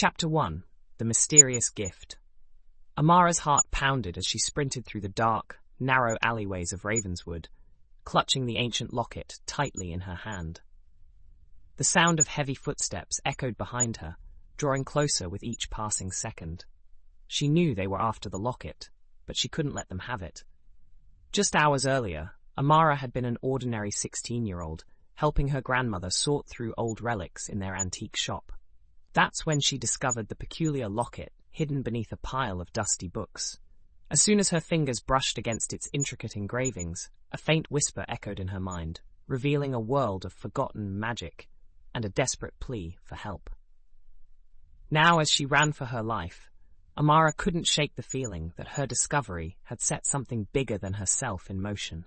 Chapter 1. The Mysterious Gift. Amara's heart pounded as she sprinted through the dark, narrow alleyways of Ravenswood, clutching the ancient locket tightly in her hand. The sound of heavy footsteps echoed behind her, drawing closer with each passing second. She knew they were after the locket, but she couldn't let them have it. Just hours earlier, Amara had been an ordinary 16-year-old, helping her grandmother sort through old relics in their antique shop. That's when she discovered the peculiar locket hidden beneath a pile of dusty books. As soon as her fingers brushed against its intricate engravings, a faint whisper echoed in her mind, revealing a world of forgotten magic and a desperate plea for help. Now, as she ran for her life, Amara couldn't shake the feeling that her discovery had set something bigger than herself in motion.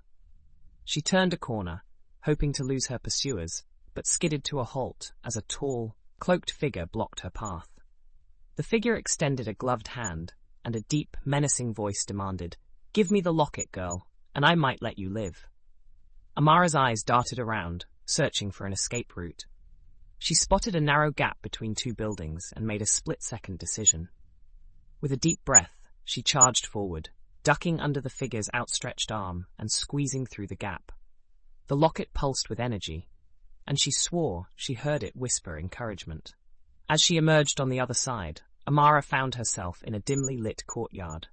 She turned a corner, hoping to lose her pursuers, but skidded to a halt as a tall, cloaked figure blocked her path. The figure extended a gloved hand, and a deep, menacing voice demanded, "Give me the locket, girl, and I might let you live." Amara's eyes darted around, searching for an escape route. She spotted a narrow gap between two buildings and made a split-second decision. With a deep breath, she charged forward, ducking under the figure's outstretched arm and squeezing through the gap. The locket pulsed with energy, and she swore she heard it whisper encouragement. As she emerged on the other side, Amara found herself in a dimly lit courtyard.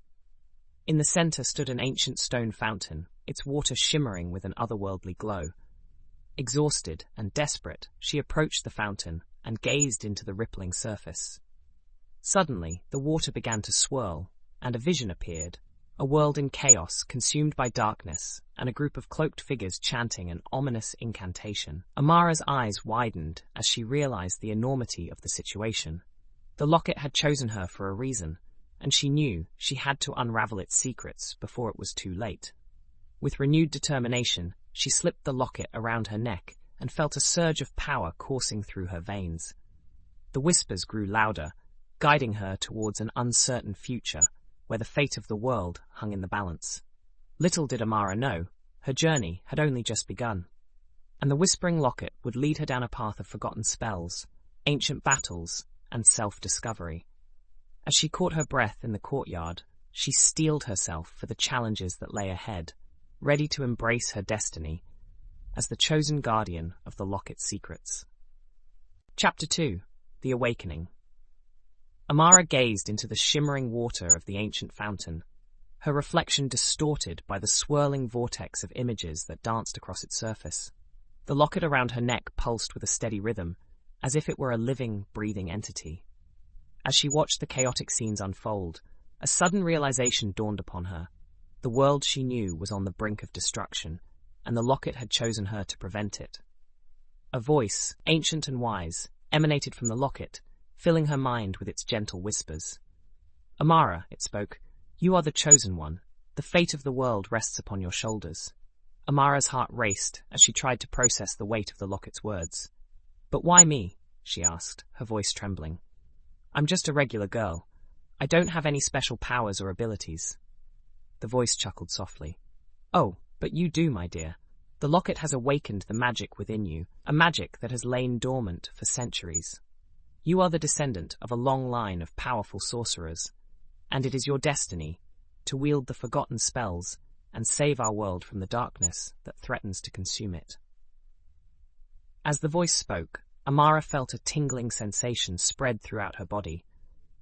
In the center stood an ancient stone fountain, its water shimmering with an otherworldly glow. Exhausted and desperate, she approached the fountain and gazed into the rippling surface. Suddenly, the water began to swirl, and a vision appeared, a world in chaos consumed by darkness, and a group of cloaked figures chanting an ominous incantation. Amara's eyes widened as she realized the enormity of the situation. The locket had chosen her for a reason, and she knew she had to unravel its secrets before it was too late. With renewed determination, she slipped the locket around her neck and felt a surge of power coursing through her veins. The whispers grew louder, guiding her towards an uncertain future where the fate of the world hung in the balance. Little did Amara know, her journey had only just begun, and the whispering locket would lead her down a path of forgotten spells, ancient battles, and self-discovery. As she caught her breath in the courtyard, she steeled herself for the challenges that lay ahead, ready to embrace her destiny as the chosen guardian of the locket's secrets. Chapter 2. The Awakening. Amara gazed into the shimmering water of the ancient fountain, her reflection distorted by the swirling vortex of images that danced across its surface. The locket around her neck pulsed with a steady rhythm, as if it were a living, breathing entity. As she watched the chaotic scenes unfold, a sudden realization dawned upon her. The world she knew was on the brink of destruction, and the locket had chosen her to prevent it. A voice, ancient and wise, emanated from the locket, filling her mind with its gentle whispers. "Amara," it spoke, "you are the chosen one. The fate of the world rests upon your shoulders." Amara's heart raced as she tried to process the weight of the locket's words. "But why me?" she asked, her voice trembling. "I'm just a regular girl. I don't have any special powers or abilities." The voice chuckled softly. "Oh, but you do, my dear. The locket has awakened the magic within you, a magic that has lain dormant for centuries. You are the descendant of a long line of powerful sorcerers, and it is your destiny to wield the forgotten spells and save our world from the darkness that threatens to consume it." As the voice spoke, Amara felt a tingling sensation spread throughout her body,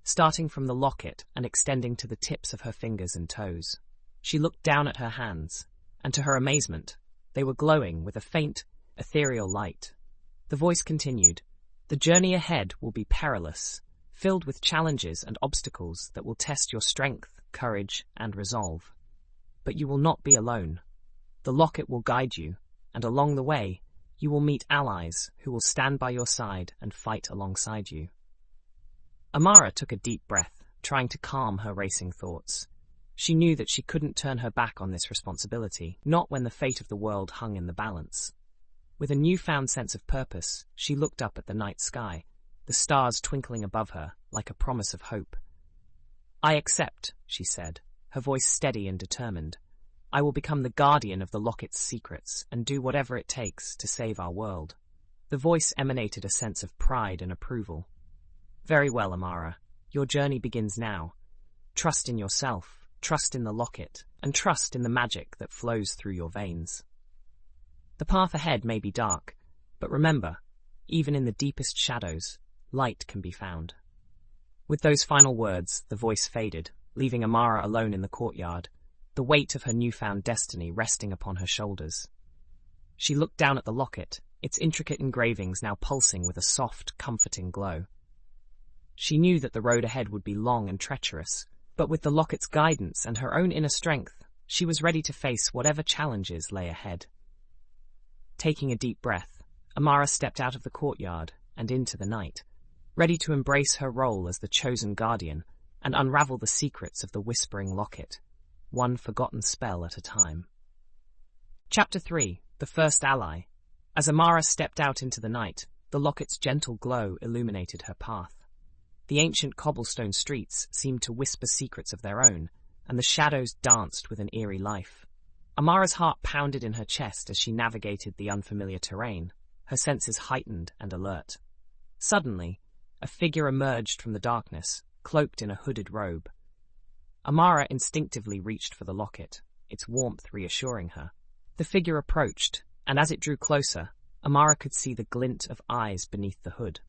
starting from the locket and extending to the tips of her fingers and toes. She looked down at her hands, and to her amazement, they were glowing with a faint, ethereal light. The voice continued, "The journey ahead will be perilous, filled with challenges and obstacles that will test your strength, courage, and resolve. But you will not be alone. The locket will guide you, and along the way, you will meet allies who will stand by your side and fight alongside you." Amara took a deep breath, trying to calm her racing thoughts. She knew that she couldn't turn her back on this responsibility, not when the fate of the world hung in the balance. With a newfound sense of purpose, she looked up at the night sky, the stars twinkling above her like a promise of hope. "I accept," she said, her voice steady and determined. "I will become the guardian of the locket's secrets and do whatever it takes to save our world." The voice emanated a sense of pride and approval. Very well, Amara. Your journey begins now. Trust in yourself, trust in the locket, and trust in the magic that flows through your veins. The path ahead may be dark, but remember, even in the deepest shadows, light can be found. With those final words, the voice faded, leaving Amara alone in the courtyard, the weight of her newfound destiny resting upon her shoulders. She looked down at the locket, its intricate engravings now pulsing with a soft, comforting glow. She knew that the road ahead would be long and treacherous, but with the locket's guidance and her own inner strength, she was ready to face whatever challenges lay ahead. Taking a deep breath, Amara stepped out of the courtyard and into the night, ready to embrace her role as the chosen guardian and unravel the secrets of the Whispering Locket, one forgotten spell at a time. Chapter 3. The First Ally. As Amara stepped out into the night, the locket's gentle glow illuminated her path. The ancient cobblestone streets seemed to whisper secrets of their own, and the shadows danced with an eerie life. Amara's heart pounded in her chest as she navigated the unfamiliar terrain, her senses heightened and alert. Suddenly, a figure emerged from the darkness, cloaked in a hooded robe. Amara instinctively reached for the locket, its warmth reassuring her. The figure approached, and as it drew closer, Amara could see the glint of eyes beneath the hood.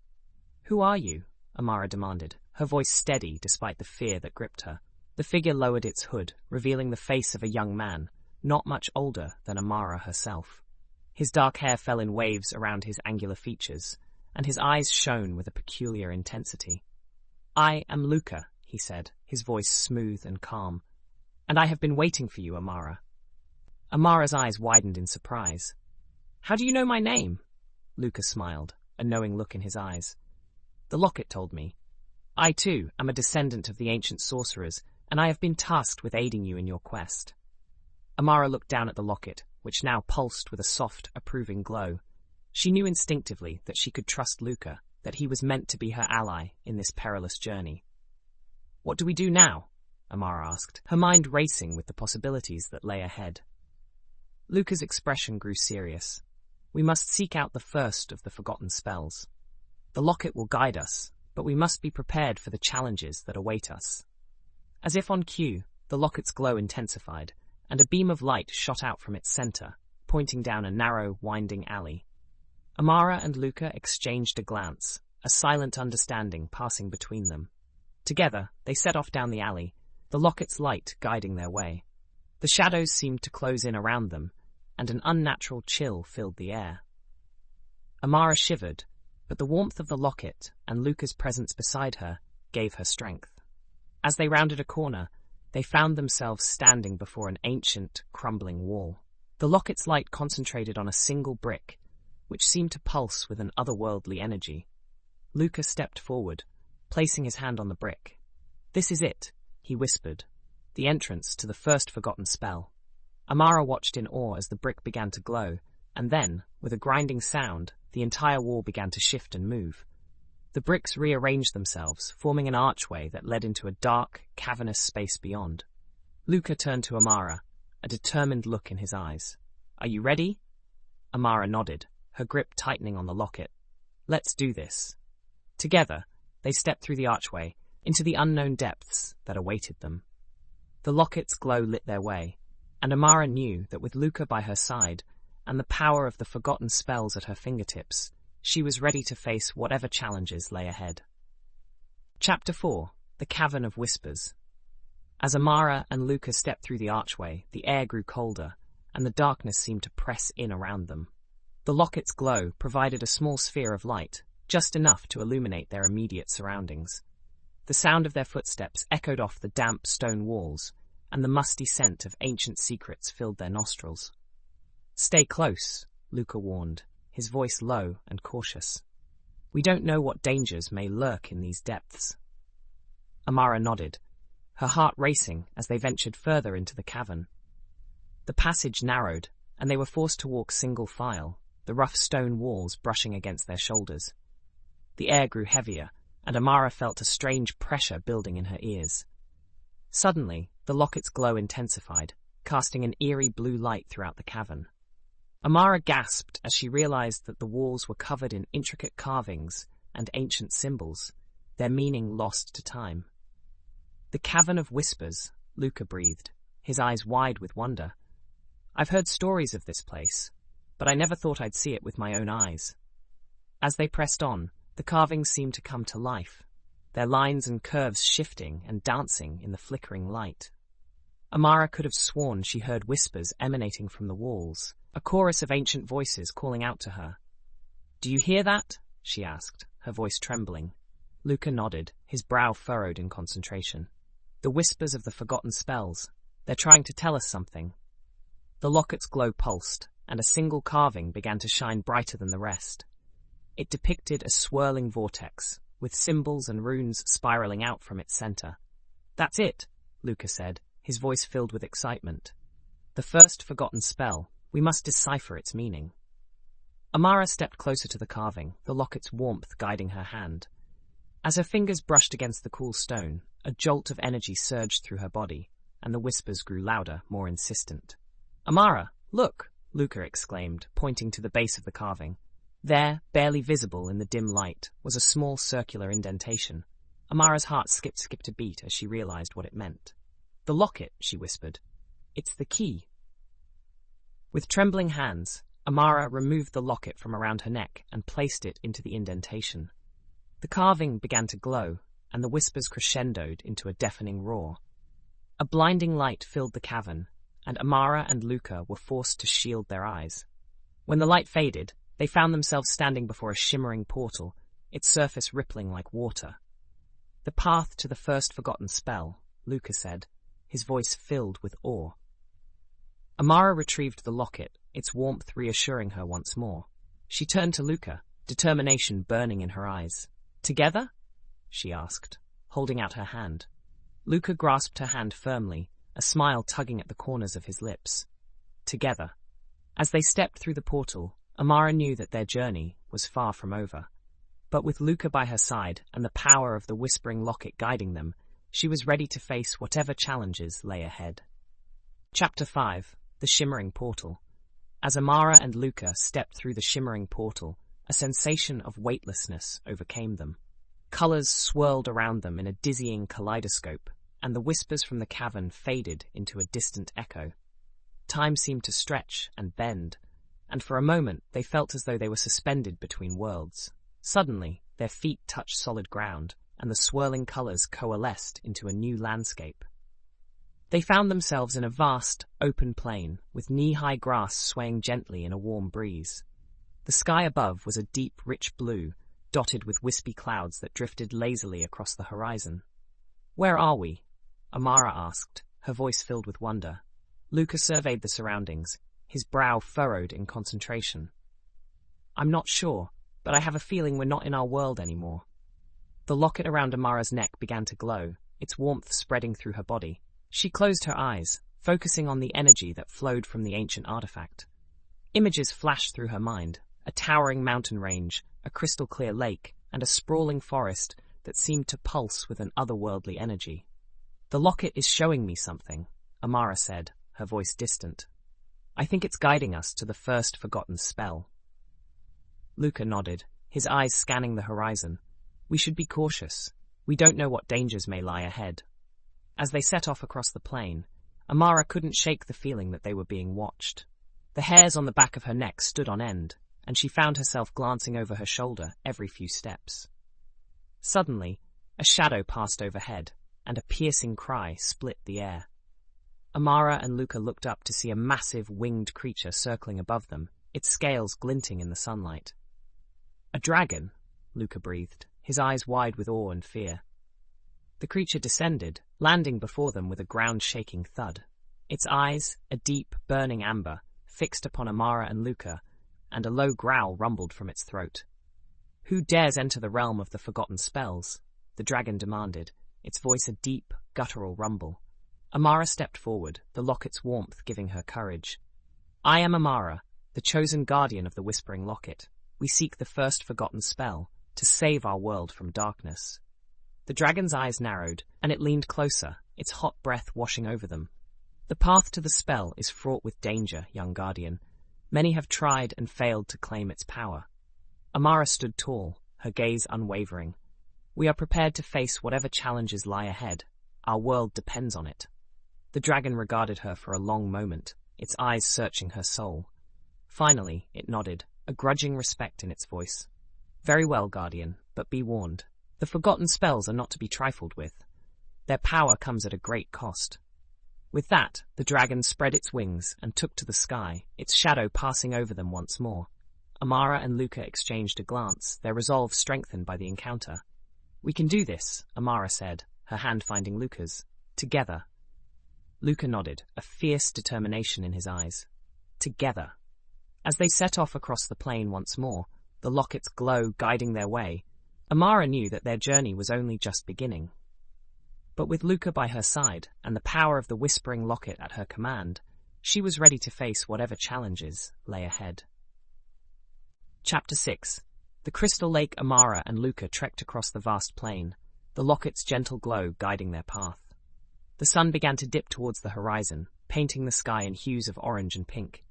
"Who are you?" Amara demanded, her voice steady despite the fear that gripped her. The figure lowered its hood, revealing the face of a young man, not much older than Amara herself. His dark hair fell in waves around his angular features, and his eyes shone with a peculiar intensity. "I am Luca," he said, his voice smooth and calm, "and I have been waiting for you, Amara." Amara's eyes widened in surprise. "How do you know my name?" Luca smiled, a knowing look in his eyes. "The locket told me. I, too, am a descendant of the ancient sorcerers, and I have been tasked with aiding you in your quest." Amara looked down at the locket, which now pulsed with a soft, approving glow. She knew instinctively that she could trust Luca, that he was meant to be her ally in this perilous journey. "What do we do now?" Amara asked, her mind racing with the possibilities that lay ahead. Luca's expression grew serious. "We must seek out the first of the forgotten spells. The locket will guide us, but we must be prepared for the challenges that await us." As if on cue, the locket's glow intensified, and a beam of light shot out from its center, pointing down a narrow, winding alley. Amara and Luca exchanged a glance, a silent understanding passing between them. Together, they set off down the alley, the locket's light guiding their way. The shadows seemed to close in around them, and an unnatural chill filled the air. Amara shivered, but the warmth of the locket and Luca's presence beside her gave her strength. As they rounded a corner, they found themselves standing before an ancient, crumbling wall. The locket's light concentrated on a single brick, which seemed to pulse with an otherworldly energy. Luca stepped forward, placing his hand on the brick. "This is it," he whispered, "the entrance to the first forgotten spell." Amara watched in awe as the brick began to glow, and then, with a grinding sound, the entire wall began to shift and move. The bricks rearranged themselves, forming an archway that led into a dark, cavernous space beyond. Luca turned to Amara, a determined look in his eyes. "Are you ready?" Amara nodded, her grip tightening on the locket. "Let's do this." Together, they stepped through the archway, into the unknown depths that awaited them. The locket's glow lit their way, and Amara knew that with Luca by her side, and the power of the forgotten spells at her fingertips, she was ready to face whatever challenges lay ahead. Chapter 4. The Cavern of Whispers. As Amara and Luca stepped through the archway, the air grew colder, and the darkness seemed to press in around them. The locket's glow provided a small sphere of light, just enough to illuminate their immediate surroundings. The sound of their footsteps echoed off the damp stone walls, and the musty scent of ancient secrets filled their nostrils. "Stay close," Luca warned, his voice low and cautious. "We don't know what dangers may lurk in these depths." Amara nodded, her heart racing as they ventured further into the cavern. The passage narrowed, and they were forced to walk single file, the rough stone walls brushing against their shoulders. The air grew heavier, and Amara felt a strange pressure building in her ears. Suddenly, the locket's glow intensified, casting an eerie blue light throughout the cavern. Amara gasped as she realized that the walls were covered in intricate carvings and ancient symbols. their meaning lost to time. The Cavern of Whispers, Luca breathed, his eyes wide with wonder. I've heard stories of this place, but I never thought I'd see it with my own eyes. As they pressed on, the carvings seemed to come to life, their lines and curves shifting and dancing in the flickering light. Amara could have sworn she heard whispers emanating from the walls, a chorus of ancient voices calling out to her. "Do you hear that?" she asked, her voice trembling. Luca nodded, his brow furrowed in concentration. The whispers of the forgotten spells. They're trying to tell us something. The locket's glow pulsed, and a single carving began to shine brighter than the rest. It depicted a swirling vortex, with symbols and runes spiraling out from its center. "That's it," Luca said, his voice filled with excitement. "The first forgotten spell. We must decipher its meaning." Amara stepped closer to the carving, the locket's warmth guiding her hand. As her fingers brushed against the cool stone, a jolt of energy surged through her body, and the whispers grew louder, more insistent. "Amara, look!" Luca exclaimed, pointing to the base of the carving. There, barely visible in the dim light, was a small circular indentation. Amara's heart skipped a beat as she realized what it meant. "The locket," she whispered. "It's the key." With trembling hands, Amara removed the locket from around her neck and placed it into the indentation. The carving began to glow, and the whispers crescendoed into a deafening roar. A blinding light filled the cavern, and Amara and Luca were forced to shield their eyes. When the light faded, they found themselves standing before a shimmering portal, its surface rippling like water. "The path to the first forgotten spell," Luca said, his voice filled with awe. Amara retrieved the locket, its warmth reassuring her once more. She turned to Luca, determination burning in her eyes. "Together?" she asked, holding out her hand. Luca grasped her hand firmly, a smile tugging at the corners of his lips. Together. As they stepped through the portal, Amara knew that their journey was far from over. But with Luca by her side and the power of the whispering locket guiding them, she was ready to face whatever challenges lay ahead. Chapter 5. The Shimmering Portal. As Amara and Luca stepped through the shimmering portal, a sensation of weightlessness overcame them. Colors swirled around them in a dizzying kaleidoscope, and the whispers from the cavern faded into a distant echo. Time seemed to stretch and bend, and for a moment they felt as though they were suspended between worlds. Suddenly, their feet touched solid ground, and the swirling colors coalesced into a new landscape. They found themselves in a vast, open plain, with knee-high grass swaying gently in a warm breeze. The sky above was a deep, rich blue, dotted with wispy clouds that drifted lazily across the horizon. "Where are we?" Amara asked, her voice filled with wonder. Luca surveyed the surroundings, his brow furrowed in concentration. "I'm not sure, but I have a feeling we're not in our world anymore." The locket around Amara's neck began to glow, its warmth spreading through her body. She closed her eyes, focusing on the energy that flowed from the ancient artifact. Images flashed through her mind, a towering mountain range, a crystal-clear lake, and a sprawling forest that seemed to pulse with an otherworldly energy. "The locket is showing me something," Amara said, her voice distant. "I think it's guiding us to the first forgotten spell." Luca nodded, his eyes scanning the horizon. "We should be cautious. We don't know what dangers may lie ahead." As they set off across the plain, Amara couldn't shake the feeling that they were being watched. The hairs on the back of her neck stood on end, and she found herself glancing over her shoulder every few steps. Suddenly, a shadow passed overhead, and a piercing cry split the air. Amara and Luca looked up to see a massive winged creature circling above them, its scales glinting in the sunlight. "A dragon," Luca breathed, his eyes wide with awe and fear. The creature descended, landing before them with a ground-shaking thud. Its eyes, a deep, burning amber, fixed upon Amara and Luca, and a low growl rumbled from its throat. "Who dares enter the realm of the forgotten spells?" the dragon demanded, its voice a deep, guttural rumble. Amara stepped forward, the locket's warmth giving her courage. "I am Amara, the chosen guardian of the Whispering Locket. We seek the first forgotten spell, to save our world from darkness." The dragon's eyes narrowed, and it leaned closer, its hot breath washing over them. "The path to the spell is fraught with danger, young guardian. Many have tried and failed to claim its power." Amara stood tall, her gaze unwavering. We are prepared to face whatever challenges lie ahead. Our world depends on it. The dragon regarded her for a long moment, its eyes searching her soul. Finally, it nodded, a grudging respect in its voice. Very well, Guardian, but be warned. The forgotten spells are not to be trifled with. Their power comes at a great cost. With that, the dragon spread its wings and took to the sky, its shadow passing over them once more. Amara and Luca exchanged a glance, their resolve strengthened by the encounter. We can do this, Amara said, her hand finding Luca's. Together. Luca nodded, a fierce determination in his eyes. Together. As they set off across the plain once more, the Locket's glow guiding their way, Amara knew that their journey was only just beginning. But with Luca by her side, and the power of the Whispering Locket at her command, she was ready to face whatever challenges lay ahead. Chapter 6. The crystal lake. Amara and Luca trekked across the vast plain, the Locket's gentle glow guiding their path. The sun began to dip towards the horizon, painting the sky in hues of orange and pink.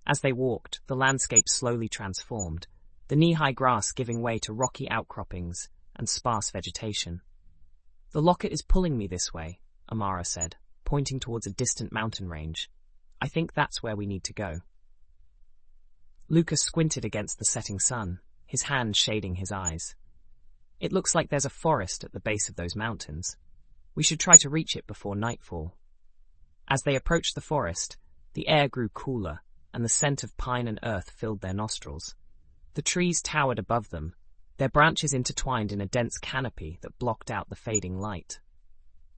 As they walked, the landscape slowly transformed, the knee-high grass giving way to rocky outcroppings and sparse vegetation. The Locket is pulling me this way, Amara said, pointing towards a distant mountain range. I think that's where we need to go. Luca squinted against the setting sun, his hand shading his eyes. It looks like there's a forest at the base of those mountains. We should try to reach it before nightfall. As they approached the forest, the air grew cooler, and the scent of pine and earth filled their nostrils. The trees towered above them, their branches intertwined in a dense canopy that blocked out the fading light.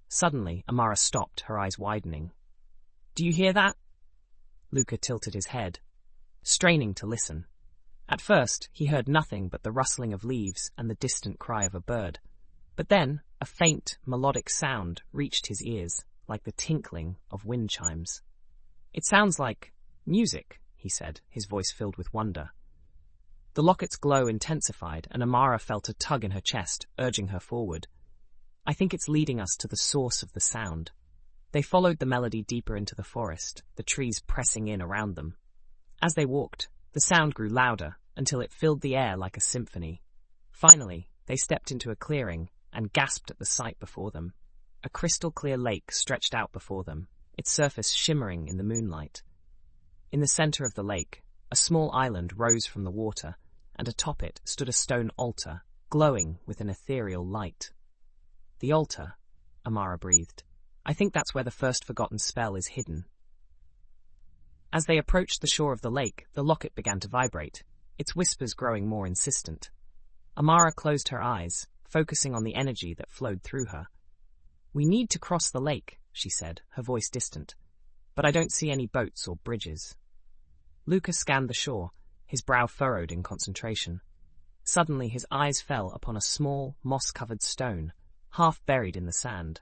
Suddenly, Amara stopped, her eyes widening. Do you hear that? Luca tilted his head, straining to listen. At first, he heard nothing but the rustling of leaves and the distant cry of a bird. But then, a faint, melodic sound reached his ears, like the tinkling of wind chimes. It sounds like music, he said, his voice filled with wonder. The Locket's glow intensified, and Amara felt a tug in her chest, urging her forward. I think it's leading us to the source of the sound. They followed the melody deeper into the forest, the trees pressing in around them. As they walked, the sound grew louder, until it filled the air like a symphony. Finally, they stepped into a clearing, and gasped at the sight before them. A crystal-clear lake stretched out before them, its surface shimmering in the moonlight. In the center of the lake, a small island rose from the water, and atop it stood a stone altar, glowing with an ethereal light. The altar, Amara breathed. I think that's where the first forgotten spell is hidden. As they approached the shore of the lake, the Locket began to vibrate, its whispers growing more insistent. Amara closed her eyes, focusing on the energy that flowed through her. We need to cross the lake, she said, her voice distant. But I don't see any boats or bridges. Luca scanned the shore, his brow furrowed in concentration. Suddenly his eyes fell upon a small, moss-covered stone, half buried in the sand.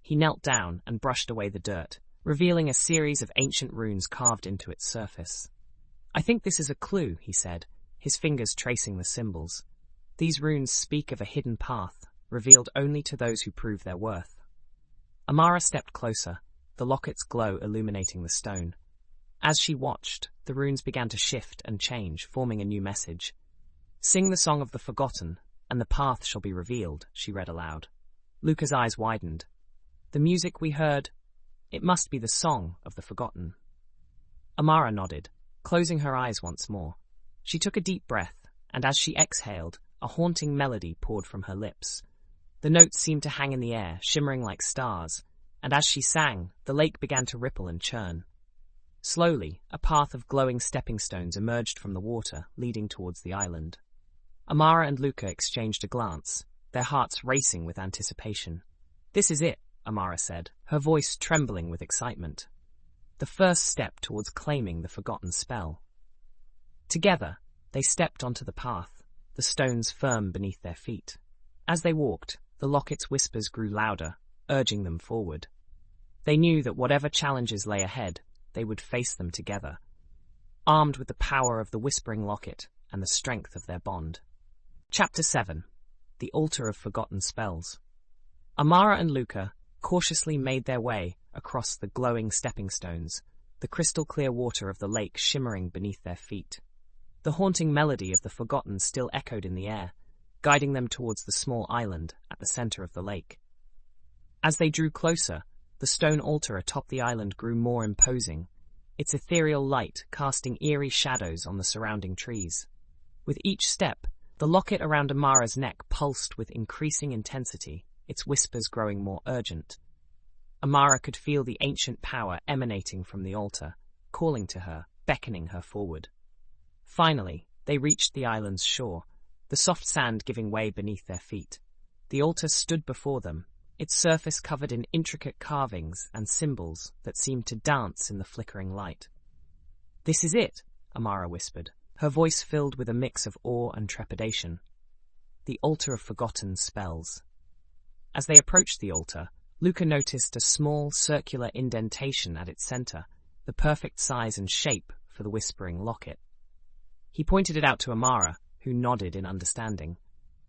He knelt down and brushed away the dirt, revealing a series of ancient runes carved into its surface. I think this is a clue, he said, his fingers tracing the symbols. These runes speak of a hidden path, revealed only to those who prove their worth. Amara stepped closer, the Locket's glow illuminating the stone. As she watched, the runes began to shift and change, forming a new message. Sing the song of the forgotten, and the path shall be revealed, she read aloud. Luca's eyes widened. The music we heard, it must be the song of the forgotten. Amara nodded, closing her eyes once more. She took a deep breath, and as she exhaled, a haunting melody poured from her lips. The notes seemed to hang in the air, shimmering like stars, and as she sang, the lake began to ripple and churn. Slowly, a path of glowing stepping stones emerged from the water, leading towards the island. Amara and Luca exchanged a glance, their hearts racing with anticipation. This is it, Amara said, her voice trembling with excitement. The first step towards claiming the forgotten spell. Together, they stepped onto the path, the stones firm beneath their feet. As they walked, the Locket's whispers grew louder, urging them forward. They knew that whatever challenges lay ahead, they would face them together, armed with the power of the Whispering Locket and the strength of their bond. Chapter 7. The Altar of Forgotten Spells. Amara and Luca cautiously made their way across the glowing stepping stones, the crystal-clear water of the lake shimmering beneath their feet. The haunting melody of the forgotten still echoed in the air, guiding them towards the small island at the center of the lake. As they drew closer, the stone altar atop the island grew more imposing, its ethereal light casting eerie shadows on the surrounding trees. With each step, the locket around Amara's neck pulsed with increasing intensity, its whispers growing more urgent. Amara could feel the ancient power emanating from the altar, calling to her, beckoning her forward. Finally, they reached the island's shore, the soft sand giving way beneath their feet. The altar stood before them, its surface covered in intricate carvings and symbols that seemed to dance in the flickering light. "This is it," Amara whispered, her voice filled with a mix of awe and trepidation. "The altar of forgotten spells." As they approached the altar, Luca noticed a small circular indentation at its center, the perfect size and shape for the whispering locket. He pointed it out to Amara, who nodded in understanding.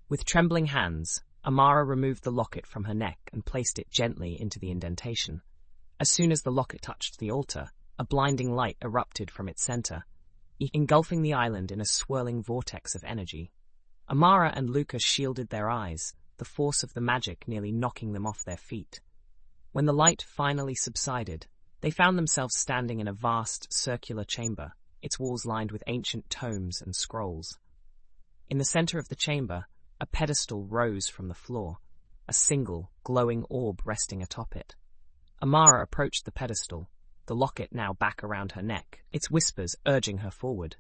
With trembling hands, Amara removed the locket from her neck and placed it gently into the indentation. As soon as the locket touched the altar, a blinding light erupted from its center, engulfing the island in a swirling vortex of energy. Amara and Luca shielded their eyes, the force of the magic nearly knocking them off their feet. When the light finally subsided, they found themselves standing in a vast circular chamber, its walls lined with ancient tomes and scrolls. In the center of the chamber, a pedestal rose from the floor, a single, glowing orb resting atop it. Amara approached the pedestal, the locket now back around her neck, its whispers urging her forward.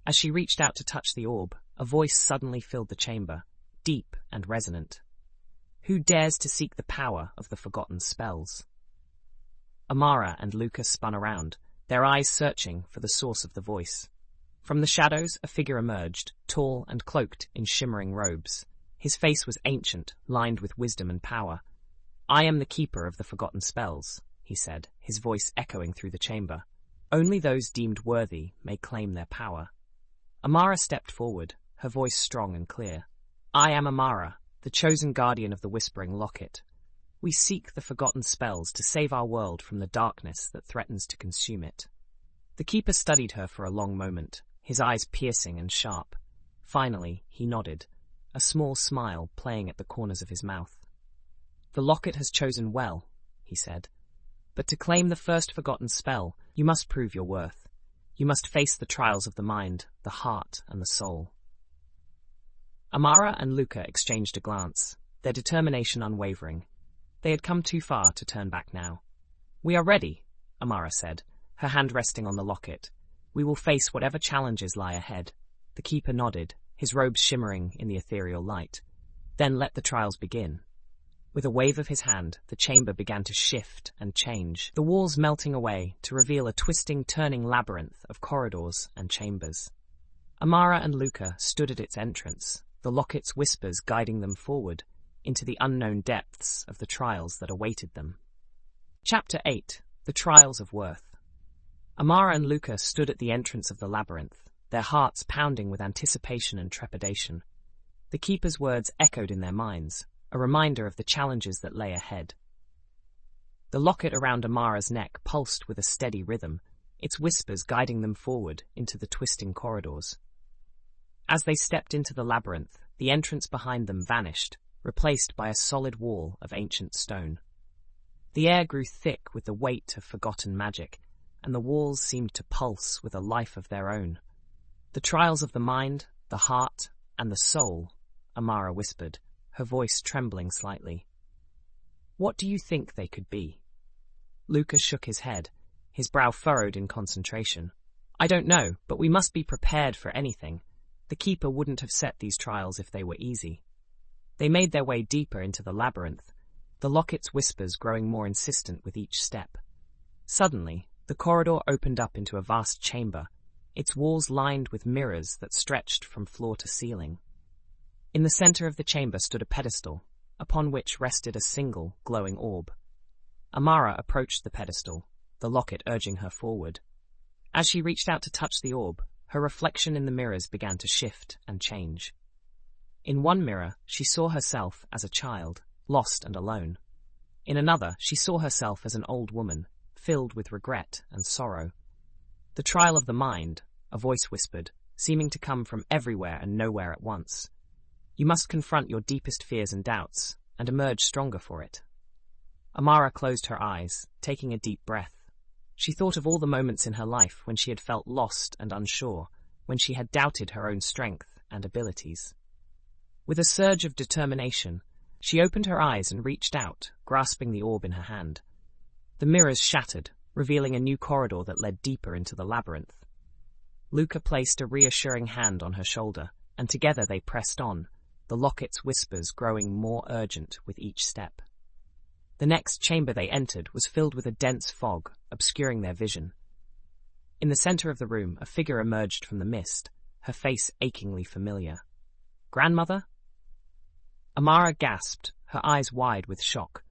As she reached out to touch the orb, a voice suddenly filled the chamber, deep and resonant. "Who dares to seek the power of the forgotten spells?" Amara and Luca spun around, their eyes searching for the source of the voice. From the shadows, a figure emerged, tall and cloaked in shimmering robes. His face was ancient, lined with wisdom and power. "I am the keeper of the forgotten spells," he said, his voice echoing through the chamber. "Only those deemed worthy may claim their power." Amara stepped forward, her voice strong and clear. "I am Amara, the chosen guardian of the Whispering Locket. We seek the forgotten spells to save our world from the darkness that threatens to consume it." The keeper studied her for a long moment, his eyes piercing and sharp. Finally, he nodded, a small smile playing at the corners of his mouth. "The locket has chosen well," he said. "But to claim the first forgotten spell, you must prove your worth. You must face the trials of the mind, the heart, and the soul." Amara and Luca exchanged a glance, their determination unwavering. They had come too far to turn back now. "We are ready," Amara said, her hand resting on the locket. "We will face whatever challenges lie ahead." The keeper nodded, his robes shimmering in the ethereal light. "Then let the trials begin." With a wave of his hand, the chamber began to shift and change, the walls melting away to reveal a twisting, turning labyrinth of corridors and chambers. Amara and Luca stood at its entrance, the locket's whispers guiding them forward into the unknown depths of the trials that awaited them. Chapter 8. The Trials of Worth. Amara and Luca stood at the entrance of the labyrinth, their hearts pounding with anticipation and trepidation. The keeper's words echoed in their minds, a reminder of the challenges that lay ahead. The locket around Amara's neck pulsed with a steady rhythm, its whispers guiding them forward into the twisting corridors. As they stepped into the labyrinth, the entrance behind them vanished, replaced by a solid wall of ancient stone. The air grew thick with the weight of forgotten magic, and the walls seemed to pulse with a life of their own. "The trials of the mind, the heart, and the soul," Amara whispered, her voice trembling slightly. "What do you think they could be?" Luca shook his head, his brow furrowed in concentration. "I don't know, but we must be prepared for anything. The keeper wouldn't have set these trials if they were easy." They made their way deeper into the labyrinth, the locket's whispers growing more insistent with each step. Suddenly, the corridor opened up into a vast chamber, its walls lined with mirrors that stretched from floor to ceiling. In the center of the chamber stood a pedestal, upon which rested a single, glowing orb. Amara approached the pedestal, the locket urging her forward. As she reached out to touch the orb, her reflection in the mirrors began to shift and change. In one mirror, she saw herself as a child, lost and alone. In another, she saw herself as an old woman, filled with regret and sorrow. "The trial of the mind," a voice whispered, seeming to come from everywhere and nowhere at once. You must confront your deepest fears and doubts, and emerge stronger for it. Amara closed her eyes, taking a deep breath. She thought of all the moments in her life when she had felt lost and unsure, when she had doubted her own strength and abilities. With a surge of determination, she opened her eyes and reached out, grasping the orb in her hand. The mirrors shattered, revealing a new corridor that led deeper into the labyrinth. Luca placed a reassuring hand on her shoulder, and together they pressed on, the Locket's whispers growing more urgent with each step. The next chamber they entered was filled with a dense fog, obscuring their vision. In the center of the room, a figure emerged from the mist, her face achingly familiar. "Grandmother?" Amara gasped, her eyes wide with shock.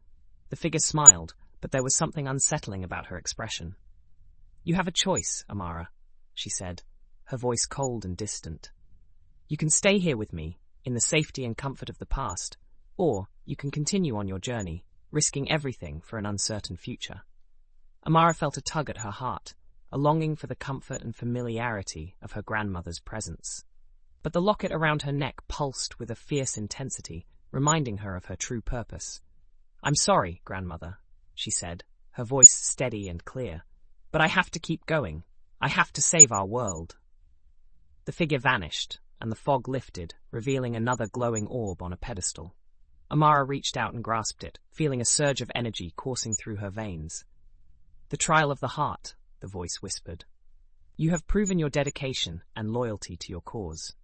The figure smiled, but there was something unsettling about her expression. "You have a choice, Amara," she said, her voice cold and distant. "You can stay here with me, in the safety and comfort of the past, or you can continue on your journey, risking everything for an uncertain future." Amara felt a tug at her heart, a longing for the comfort and familiarity of her grandmother's presence. But the locket around her neck pulsed with a fierce intensity, reminding her of her true purpose. "I'm sorry, grandmother," she said, her voice steady and clear, "but I have to keep going. I have to save our world." The figure vanished, and the fog lifted, revealing another glowing orb on a pedestal. Amara reached out and grasped it, feeling a surge of energy coursing through her veins. "The trial of the heart," the voice whispered. "You have proven your dedication and loyalty to your cause."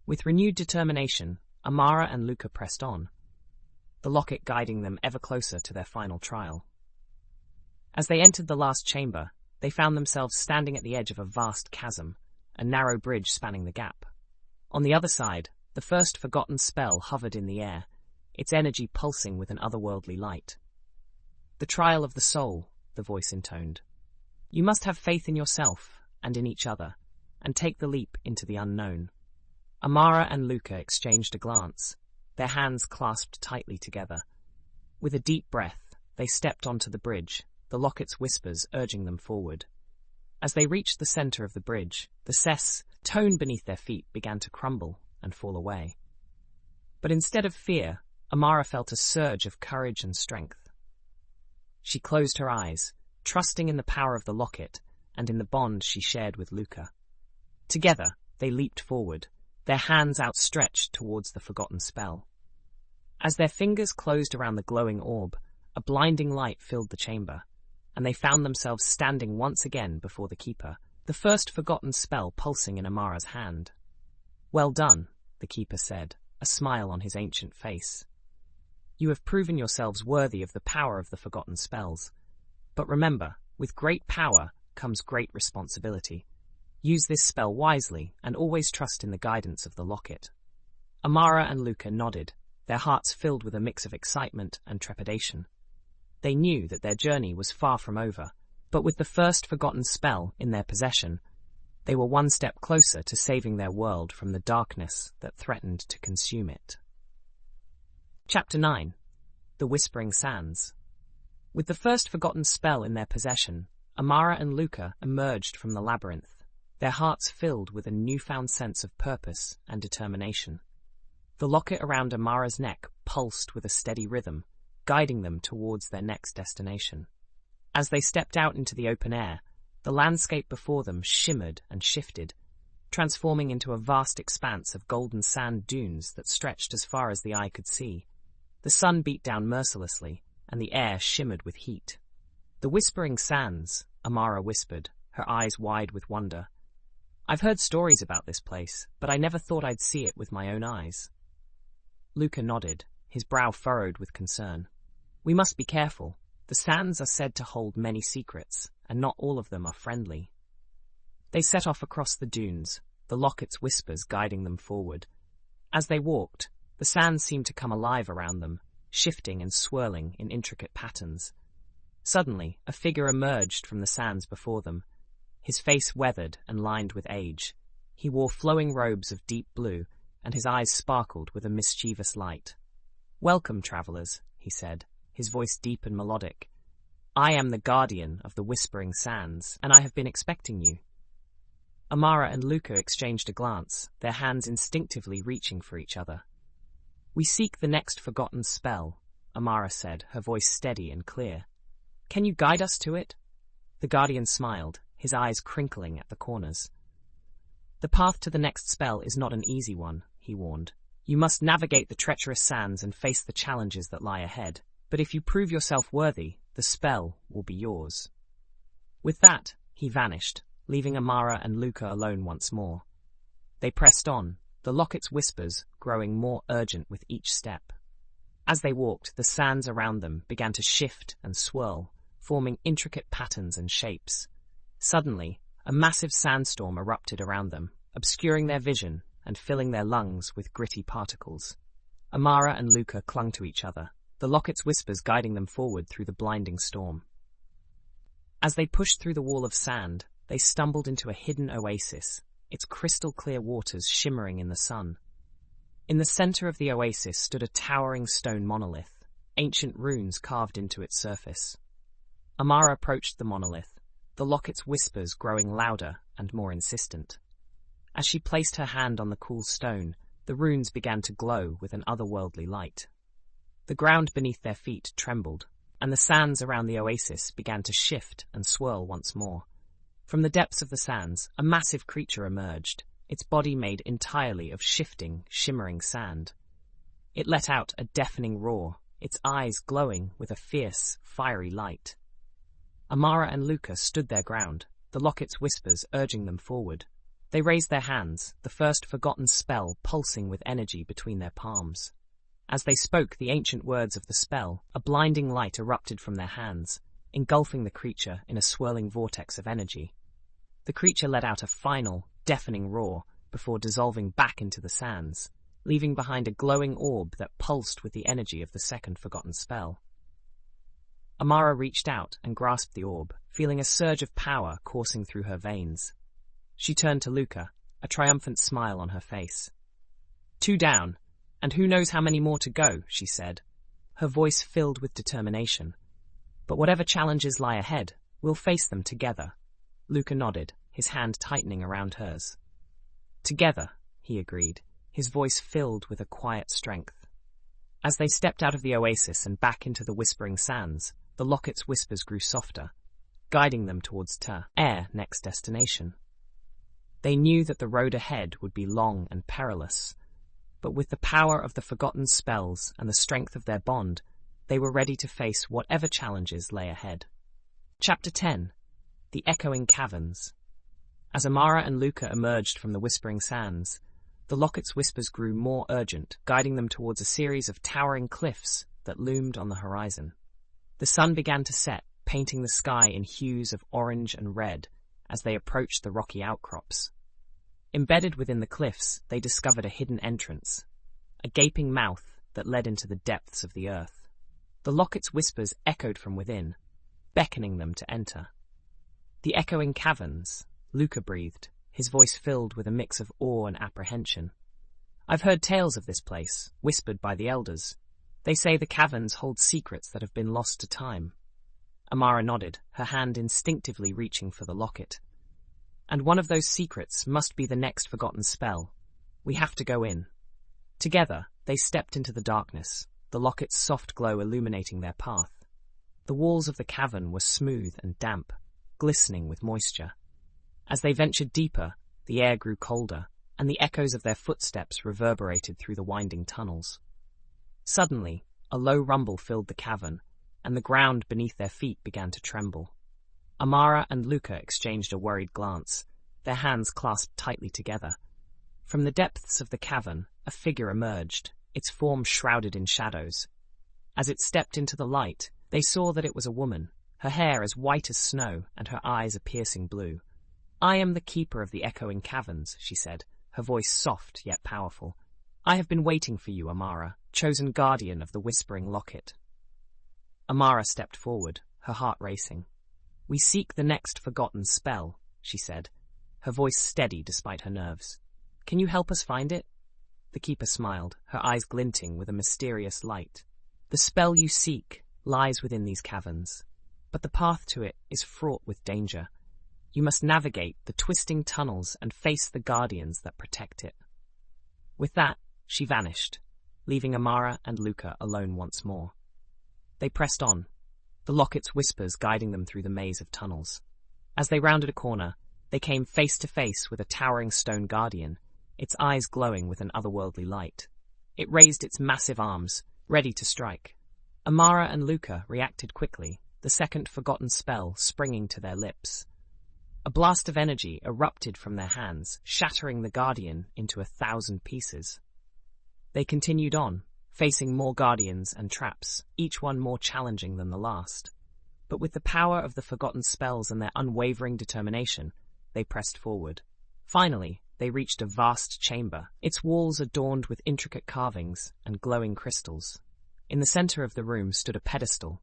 With renewed determination, Amara and Luca pressed on, the locket guiding them ever closer to their final trial. As they entered the last chamber, they found themselves standing at the edge of a vast chasm, a narrow bridge spanning the gap. On the other side, the first forgotten spell hovered in the air, its energy pulsing with an otherworldly light. "The trial of the soul," the voice intoned. "You must have faith in yourself and in each other, and take the leap into the unknown." Amara and Luca exchanged a glance, their hands clasped tightly together. With a deep breath, they stepped onto the bridge, the locket's whispers urging them forward. As they reached the center of the bridge, the tone beneath their feet began to crumble and fall away. But instead of fear, Amara felt a surge of courage and strength. She closed her eyes, trusting in the power of the locket and in the bond she shared with Luca. Together, they leaped forward, their hands outstretched towards the forgotten spell. As their fingers closed around the glowing orb, a blinding light filled the chamber, and they found themselves standing once again before the Keeper, the first forgotten spell pulsing in Amara's hand. "Well done," the Keeper said, a smile on his ancient face. "You have proven yourselves worthy of the power of the forgotten spells. But remember, with great power comes great responsibility. Use this spell wisely and always trust in the guidance of the locket." Amara and Luca nodded, their hearts filled with a mix of excitement and trepidation. They knew that their journey was far from over, but with the first forgotten spell in their possession, they were one step closer to saving their world from the darkness that threatened to consume it. Chapter 9. The Whispering Sands. With the first forgotten spell in their possession, Amara and Luca emerged from the labyrinth, their hearts filled with a newfound sense of purpose and determination. The locket around Amara's neck pulsed with a steady rhythm, guiding them towards their next destination. As they stepped out into the open air, the landscape before them shimmered and shifted, transforming into a vast expanse of golden sand dunes that stretched as far as the eye could see. The sun beat down mercilessly, and the air shimmered with heat. "The Whispering Sands," Amara whispered, her eyes wide with wonder. "I've heard stories about this place, but I never thought I'd see it with my own eyes." Luca nodded, his brow furrowed with concern. "We must be careful. The sands are said to hold many secrets, and not all of them are friendly." They set off across the dunes, the locket's whispers guiding them forward. As they walked, the sands seemed to come alive around them, shifting and swirling in intricate patterns. Suddenly, a figure emerged from the sands before them, his face weathered and lined with age. He wore flowing robes of deep blue, and his eyes sparkled with a mischievous light. "Welcome, travelers," he said, his voice deep and melodic. "I am the guardian of the Whispering Sands, and I have been expecting you." Amara and Luca exchanged a glance, their hands instinctively reaching for each other. "We seek the next forgotten spell," Amara said, her voice steady and clear. "Can you guide us to it?" The guardian smiled, his eyes crinkling at the corners. "The path to the next spell is not an easy one," he warned. "You must navigate the treacherous sands and face the challenges that lie ahead. But if you prove yourself worthy, the spell will be yours." With that, he vanished, leaving Amara and Luca alone once more. They pressed on, the Locket's whispers growing more urgent with each step. As they walked, the sands around them began to shift and swirl, forming intricate patterns and shapes. Suddenly, a massive sandstorm erupted around them, obscuring their vision and filling their lungs with gritty particles. Amara and Luca clung to each other, the Locket's whispers guiding them forward through the blinding storm. As they pushed through the wall of sand, they stumbled into a hidden oasis, its crystal-clear waters shimmering in the sun. In the center of the oasis stood a towering stone monolith, ancient runes carved into its surface. Amara approached the monolith, the Locket's whispers growing louder and more insistent. As she placed her hand on the cool stone, the runes began to glow with an otherworldly light. The ground beneath their feet trembled, and the sands around the oasis began to shift and swirl once more. From the depths of the sands, a massive creature emerged, its body made entirely of shifting, shimmering sand. It let out a deafening roar, its eyes glowing with a fierce, fiery light. Amara and Luca stood their ground, the Locket's whispers urging them forward. They raised their hands, the first forgotten spell pulsing with energy between their palms. As they spoke the ancient words of the spell, a blinding light erupted from their hands, engulfing the creature in a swirling vortex of energy. The creature let out a final, deafening roar before dissolving back into the sands, leaving behind a glowing orb that pulsed with the energy of the second forgotten spell. Amara reached out and grasped the orb, feeling a surge of power coursing through her veins. She turned to Luca, a triumphant smile on her face. "Two down, and who knows how many more to go," she said, her voice filled with determination. "But whatever challenges lie ahead, we'll face them together." Luca nodded, his hand tightening around hers. "Together," he agreed, his voice filled with a quiet strength. As they stepped out of the oasis and back into the whispering sands, the Locket's whispers grew softer, guiding them towards their next destination. They knew that the road ahead would be long and perilous, but with the power of the forgotten spells and the strength of their bond, they were ready to face whatever challenges lay ahead. Chapter 10. The Echoing Caverns. As Amara and Luca emerged from the whispering sands, the Locket's whispers grew more urgent, guiding them towards a series of towering cliffs that loomed on the horizon. The sun began to set, painting the sky in hues of orange and red as they approached the rocky outcrops. Embedded within the cliffs, they discovered a hidden entrance, a gaping mouth that led into the depths of the earth. The Locket's whispers echoed from within, beckoning them to enter. "The Echoing Caverns," Luca breathed, his voice filled with a mix of awe and apprehension. "I've heard tales of this place, whispered by the elders. They say the caverns hold secrets that have been lost to time." Amara nodded, her hand instinctively reaching for the locket. "And one of those secrets must be the next forgotten spell. We have to go in." Together, they stepped into the darkness, the locket's soft glow illuminating their path. The walls of the cavern were smooth and damp, glistening with moisture. As they ventured deeper, the air grew colder, and the echoes of their footsteps reverberated through the winding tunnels. Suddenly, a low rumble filled the cavern, and the ground beneath their feet began to tremble. Amara and Luca exchanged a worried glance, their hands clasped tightly together. From the depths of the cavern, a figure emerged, its form shrouded in shadows. As it stepped into the light, they saw that it was a woman, her hair as white as snow and her eyes a piercing blue. "I am the keeper of the Echoing Caverns," she said, her voice soft yet powerful. "I have been waiting for you, Amara, chosen guardian of the Whispering Locket." Amara stepped forward, her heart racing. "We seek the next forgotten spell," she said, her voice steady despite her nerves. "Can you help us find it?" The keeper smiled, her eyes glinting with a mysterious light. "The spell you seek lies within these caverns, but the path to it is fraught with danger. You must navigate the twisting tunnels and face the guardians that protect it." With that, she vanished, leaving Amara and Luca alone once more. They pressed on, the Locket's whispers guiding them through the maze of tunnels. As they rounded a corner, they came face to face with a towering stone guardian, its eyes glowing with an otherworldly light. It raised its massive arms, ready to strike. Amara and Luca reacted quickly, the second forgotten spell springing to their lips. A blast of energy erupted from their hands, shattering the guardian into 1,000 pieces. They continued on, facing more guardians and traps, each one more challenging than the last. But with the power of the forgotten spells and their unwavering determination, they pressed forward. Finally, they reached a vast chamber, its walls adorned with intricate carvings and glowing crystals. In the center of the room stood a pedestal,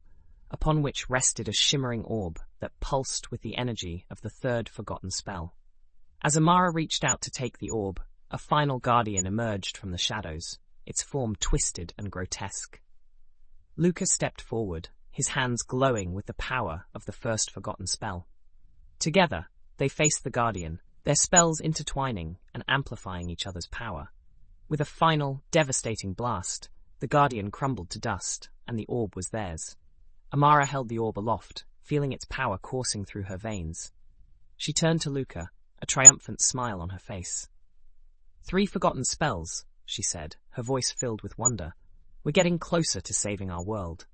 upon which rested a shimmering orb that pulsed with the energy of the third forgotten spell. As Amara reached out to take the orb, a final guardian emerged from the shadows, its form twisted and grotesque. Luca stepped forward, his hands glowing with the power of the first forgotten spell. Together, they faced the guardian, their spells intertwining and amplifying each other's power. With a final, devastating blast, the guardian crumbled to dust, and the orb was theirs. Amara held the orb aloft, feeling its power coursing through her veins. She turned to Luca, a triumphant smile on her face. 3 forgotten spells, she said, her voice filled with wonder. We're getting closer to saving our world.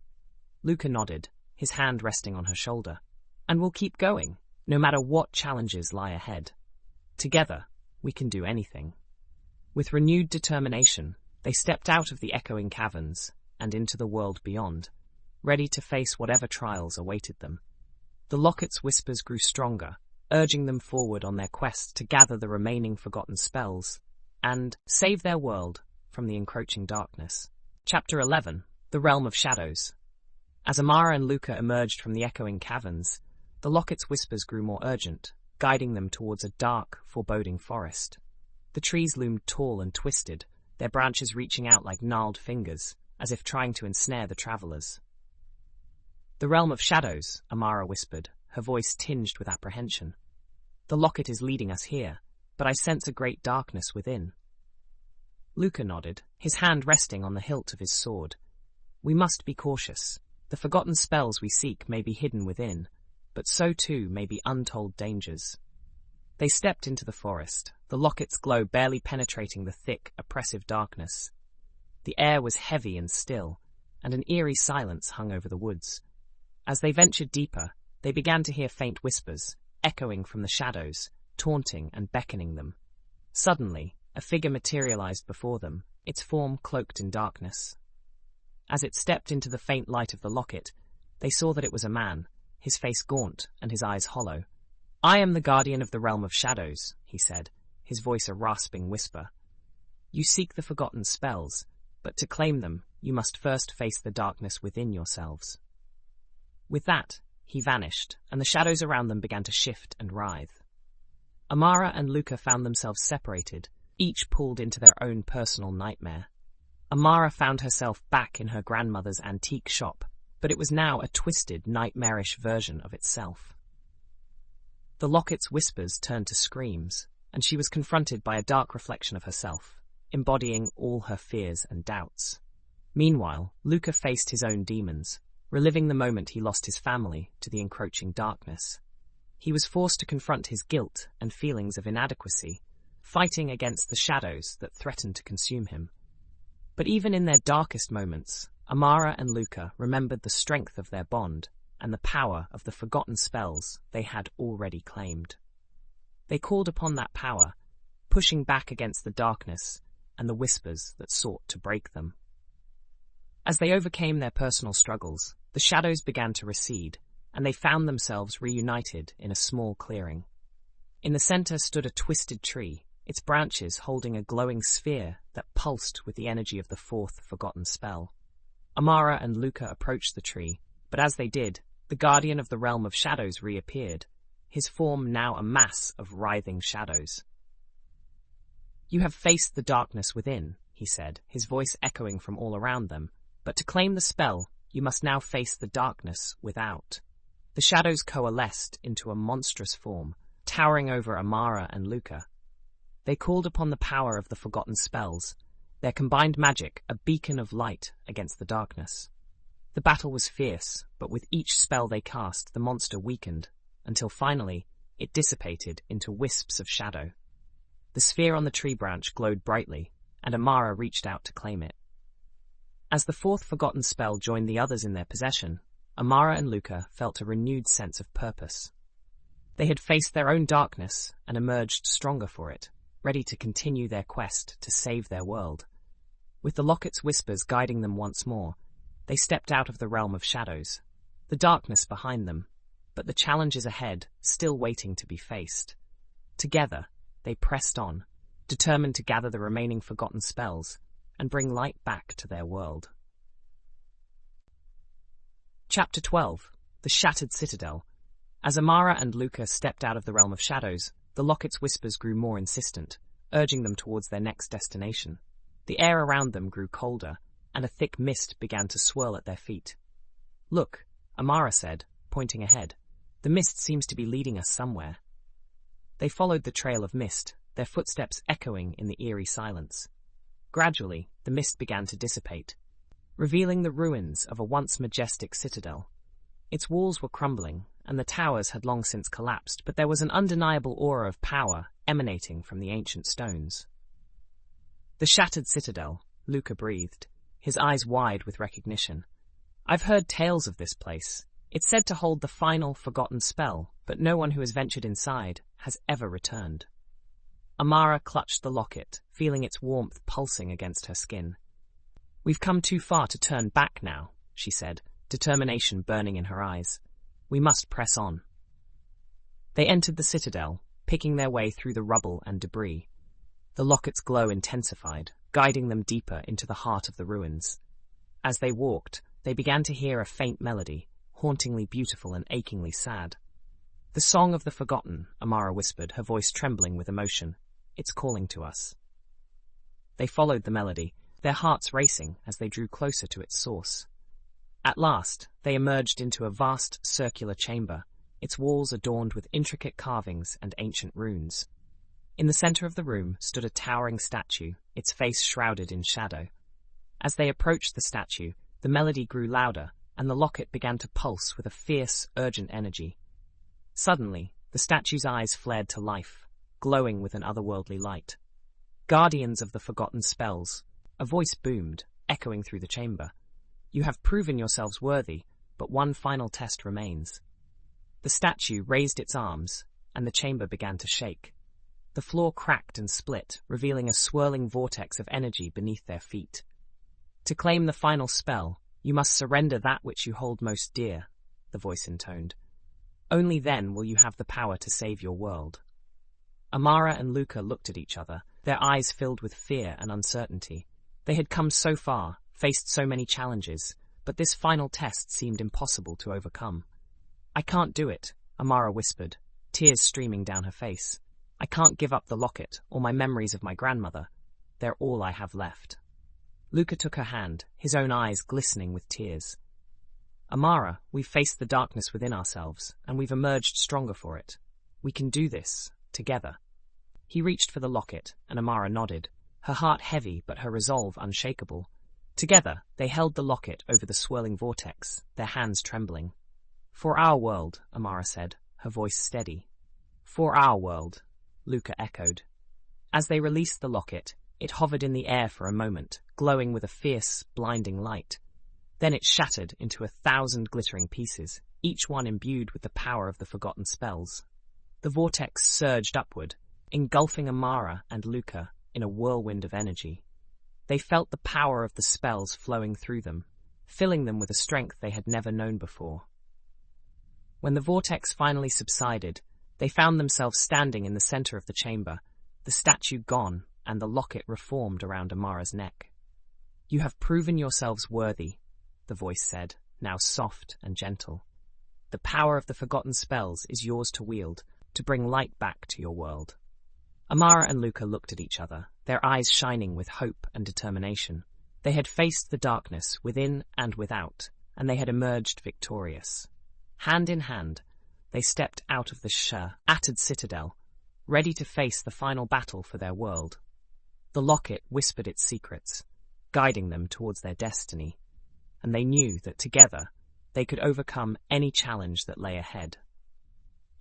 Luca nodded, his hand resting on her shoulder. And we'll keep going, no matter what challenges lie ahead. Together, we can do anything. With renewed determination, they stepped out of the Echoing Caverns and into the world beyond, ready to face whatever trials awaited them. The Locket's whispers grew stronger, urging them forward on their quest to gather the remaining forgotten spells and save their world from the encroaching darkness. Chapter 11. The Realm of Shadows. As Amara and Luca emerged from the Echoing Caverns, the Locket's whispers grew more urgent, guiding them towards a dark, foreboding forest. The trees loomed tall and twisted, their branches reaching out like gnarled fingers, as if trying to ensnare the travelers. The Realm of Shadows, Amara whispered, her voice tinged with apprehension. The Locket is leading us here, but I sense a great darkness within. Luca nodded, his hand resting on the hilt of his sword. We must be cautious. The forgotten spells we seek may be hidden within, but so too may be untold dangers. They stepped into the forest, the Locket's glow barely penetrating the thick, oppressive darkness. The air was heavy and still, and an eerie silence hung over the woods. As they ventured deeper, they began to hear faint whispers, echoing from the shadows, taunting and beckoning them. Suddenly, a figure materialized before them, its form cloaked in darkness. As it stepped into the faint light of the Locket, they saw that it was a man, his face gaunt and his eyes hollow. I am the guardian of the Realm of Shadows, he said, his voice a rasping whisper. You seek the forgotten spells, but to claim them, you must first face the darkness within yourselves. With that, he vanished, and the shadows around them began to shift and writhe. Amara and Luca found themselves separated, each pulled into their own personal nightmare. Amara found herself back in her grandmother's antique shop, but it was now a twisted, nightmarish version of itself. The Locket's whispers turned to screams, and she was confronted by a dark reflection of herself, embodying all her fears and doubts. Meanwhile, Luca faced his own demons, reliving the moment he lost his family to the encroaching darkness. He was forced to confront his guilt and feelings of inadequacy, fighting against the shadows that threatened to consume him. But even in their darkest moments, Amara and Luca remembered the strength of their bond and the power of the forgotten spells they had already claimed. They called upon that power, pushing back against the darkness and the whispers that sought to break them. As they overcame their personal struggles, the shadows began to recede, and they found themselves reunited in a small clearing. In the center stood a twisted tree, its branches holding a glowing sphere that pulsed with the energy of the fourth forgotten spell. Amara and Luca approached the tree, but as they did, the guardian of the Realm of Shadows reappeared, his form now a mass of writhing shadows. You have faced the darkness within, he said, his voice echoing from all around them, but to claim the spell, you must now face the darkness without. The shadows coalesced into a monstrous form, towering over Amara and Luca. They called upon the power of the forgotten spells, their combined magic a beacon of light against the darkness. The battle was fierce, but with each spell they cast, the monster weakened, until finally it dissipated into wisps of shadow. The sphere on the tree branch glowed brightly, and Amara reached out to claim it. As the fourth forgotten spell joined the others in their possession, Amara and Luca felt a renewed sense of purpose. They had faced their own darkness and emerged stronger for it, ready to continue their quest to save their world. With the Locket's whispers guiding them once more, they stepped out of the realm of shadows, the darkness behind them, but the challenges ahead still waiting to be faced. Together, they pressed on, determined to gather the remaining forgotten spells and bring light back to their world. Chapter 12. The Shattered Citadel. As Amara and Luca stepped out of the realm of shadows, the Locket's whispers grew more insistent, urging them towards their next destination. The air around them grew colder, and a thick mist began to swirl at their feet. "Look," Amara said, pointing ahead. "The mist seems to be leading us somewhere." They followed the trail of mist, their footsteps echoing in the eerie silence. Gradually, the mist began to dissipate, revealing the ruins of a once majestic citadel. Its walls were crumbling, and the towers had long since collapsed, but there was an undeniable aura of power emanating from the ancient stones. "The Shattered Citadel," Luca breathed, his eyes wide with recognition. "I've heard tales of this place. It's said to hold the final forgotten spell, but no one who has ventured inside has ever returned." Amara clutched the locket, feeling its warmth pulsing against her skin. "We've come too far to turn back now," she said, determination burning in her eyes. "We must press on." They entered the citadel, picking their way through the rubble and debris. The locket's glow intensified, guiding them deeper into the heart of the ruins. As they walked, they began to hear a faint melody, hauntingly beautiful and achingly sad. "The song of the forgotten," Amara whispered, her voice trembling with emotion. "It's calling to us." They followed the melody, their hearts racing as they drew closer to its source. At last, they emerged into a vast circular chamber, its walls adorned with intricate carvings and ancient runes. In the center of the room stood a towering statue, its face shrouded in shadow. As they approached the statue, the melody grew louder, and the locket began to pulse with a fierce, urgent energy. Suddenly, the statue's eyes flared to life, glowing with an otherworldly light. "Guardians of the forgotten spells," a voice boomed, echoing through the chamber. "You have proven yourselves worthy, but one final test remains." The statue raised its arms, and the chamber began to shake. The floor cracked and split, revealing a swirling vortex of energy beneath their feet. "To claim the final spell, you must surrender that which you hold most dear," the voice intoned. "Only then will you have the power to save your world." Amara and Luca looked at each other, their eyes filled with fear and uncertainty. They had come so far, faced so many challenges, but this final test seemed impossible to overcome. "I can't do it," Amara whispered, tears streaming down her face. "I can't give up the locket or my memories of my grandmother. They're all I have left." Luca took her hand, his own eyes glistening with tears. "Amara, we've faced the darkness within ourselves, and we've emerged stronger for it. We can do this, together." He reached for the locket, and Amara nodded, her heart heavy but her resolve unshakable. Together, they held the locket over the swirling vortex, their hands trembling. "For our world," Amara said, her voice steady. "For our world," Luca echoed. As they released the locket, it hovered in the air for a moment, glowing with a fierce, blinding light. Then it shattered into 1,000 glittering pieces, each one imbued with the power of the forgotten spells. The vortex surged upward, engulfing Amara and Luca in a whirlwind of energy. They felt the power of the spells flowing through them, filling them with a strength they had never known before. When the vortex finally subsided, they found themselves standing in the center of the chamber, the statue gone and the locket reformed around Amara's neck. "You have proven yourselves worthy," the voice said, now soft and gentle. "The power of the forgotten spells is yours to wield, to bring light back to your world." Amara and Luca looked at each other, their eyes shining with hope and determination. They had faced the darkness within and without, and they had emerged victorious. Hand in hand, they stepped out of the Shattered Citadel, ready to face the final battle for their world. The locket whispered its secrets, guiding them towards their destiny, and they knew that together they could overcome any challenge that lay ahead.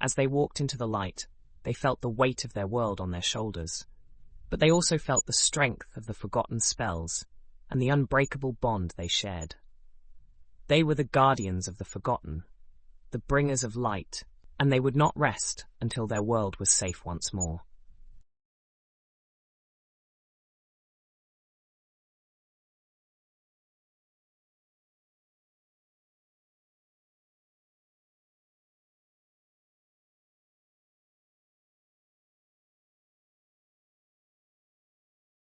As they walked into the light, they felt the weight of their world on their shoulders, but they also felt the strength of the forgotten spells and the unbreakable bond they shared. They were the guardians of the forgotten, the bringers of light, and they would not rest until their world was safe once more.